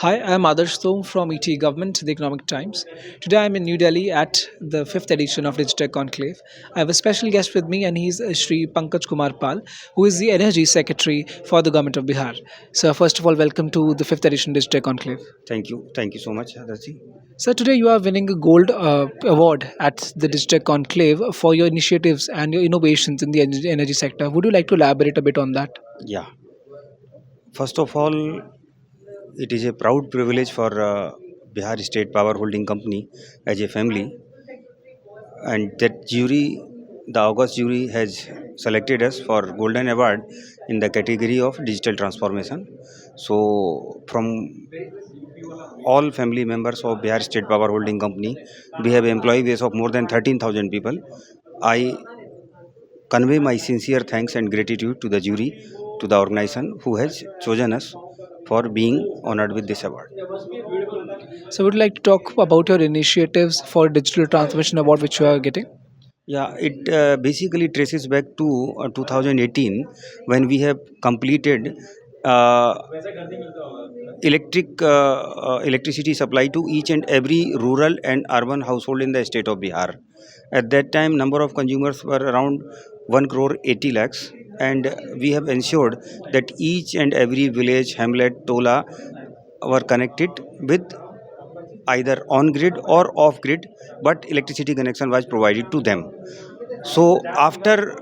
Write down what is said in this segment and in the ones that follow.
Hi, I'm Adarsh Thom from ET Government, the Economic Times. Today I'm in New Delhi at the fifth edition of Digitech Conclave. I have a special guest with me, and he's Shri Pankaj Kumar Pal, who is the Energy Secretary for the Government of Bihar. So, first of all, welcome to the fifth edition Digitech Conclave. Thank you so much, Adarshi. So, today you are winning a gold award at the Digitech Conclave for your initiatives and your innovations in the energy sector. Would you like to elaborate a bit on that? Yeah, first of all, it is a proud privilege for Bihar State Power Holding Company as a family, and that jury, the August jury, has selected us for Golden Award in the category of digital transformation. So, from all family members of Bihar State Power Holding Company, we have employee base of more than 13,000 people. I convey my sincere thanks and gratitude to the jury, to the organization who has chosen us for being honored with this award. So, would you like to talk about your initiatives for digital transformation award which you are getting? Yeah, it basically traces back to 2018 when we have completed uh, electricity supply to each and every rural and urban household in the state of Bihar. At that time, number of consumers were around 1 crore 80 lakhs, and we have ensured that each and every village, hamlet, tola were connected with either on grid or off grid, but electricity connection was provided to them. So, after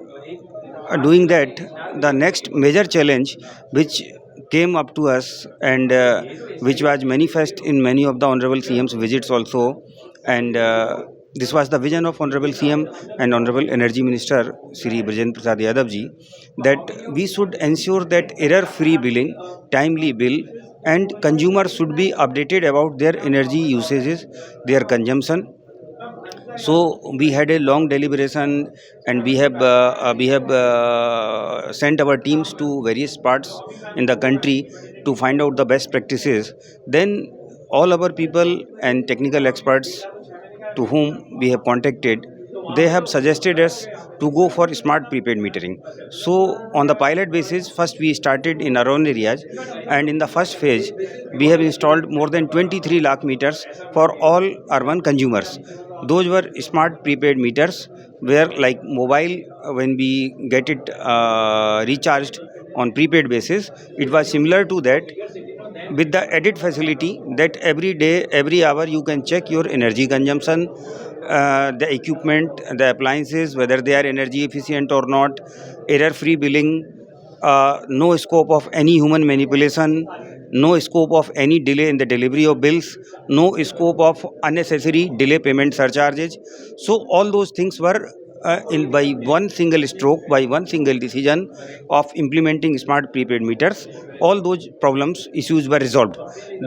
doing that, the next major challenge which came up to us, and which was manifest in many of the Honorable CM's visits also, and this was the vision of Honorable CM and Honorable Energy Minister Sri Brajendra Prasad Yadav ji, that we should ensure that error-free billing, timely bill, and consumers should be updated about their energy usages, their consumption. So we had a long deliberation, and we have sent our teams to various parts in the country to find out the best practices. Then all our people and technical experts to whom we have contacted, they have suggested us to go for smart prepaid metering. So on the pilot basis, first we started in our own areas, and in the first phase, we have installed more than 23 lakh meters for all urban consumers. Those were smart prepaid meters where, like mobile, when we get it recharged on prepaid basis, it was similar to that, with the added facility that every day, every hour, you can check your energy consumption, the equipment, the appliances, whether they are energy efficient or not, error free billing, no scope of any human manipulation, no scope of any delay in the delivery of bills, no scope of unnecessary delay payment surcharges. So all those things were by one single stroke, by one single decision of implementing smart prepaid meters, all those problems, issues were resolved.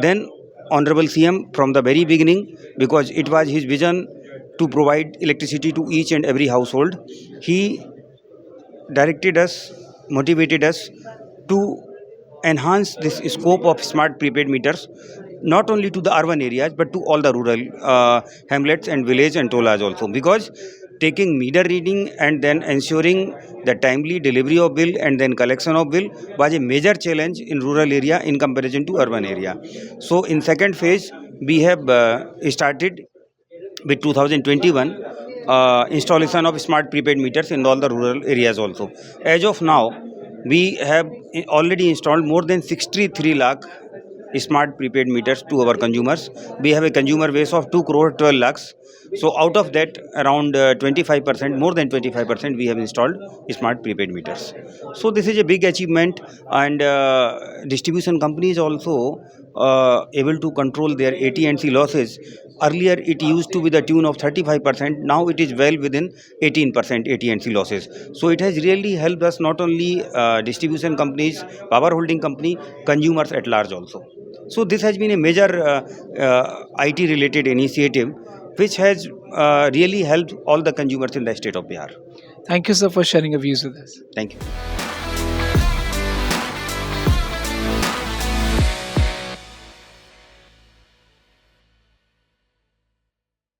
Then Honorable CM, from the very beginning, because it was his vision to provide electricity to each and every household, he directed us, motivated us to enhance this scope of smart prepaid meters, not only to the urban areas but to all the rural hamlets and village and tolas also, because taking meter reading and then ensuring the timely delivery of bill and then collection of bill was a major challenge in rural area in comparison to urban area. So in second phase, we have started with 2021 installation of smart prepaid meters in all the rural areas also. As of now, we have already installed more than 63 lakh smart prepaid meters to our consumers. We have a consumer base of 2 crore 12 lakhs. So out of that, around 25%, more than 25%, we have installed smart prepaid meters. So this is a big achievement, and distribution companies also able to control their AT&C losses. Earlier, it used to be the tune of 35%. Now it is well within 18% AT&C losses. So it has really helped us, not only distribution companies, power holding company, consumers at large also. So this has been a major IT related initiative which has really helped all the consumers in the state of Bihar. Thank you, sir, for sharing your views with us. Thank you.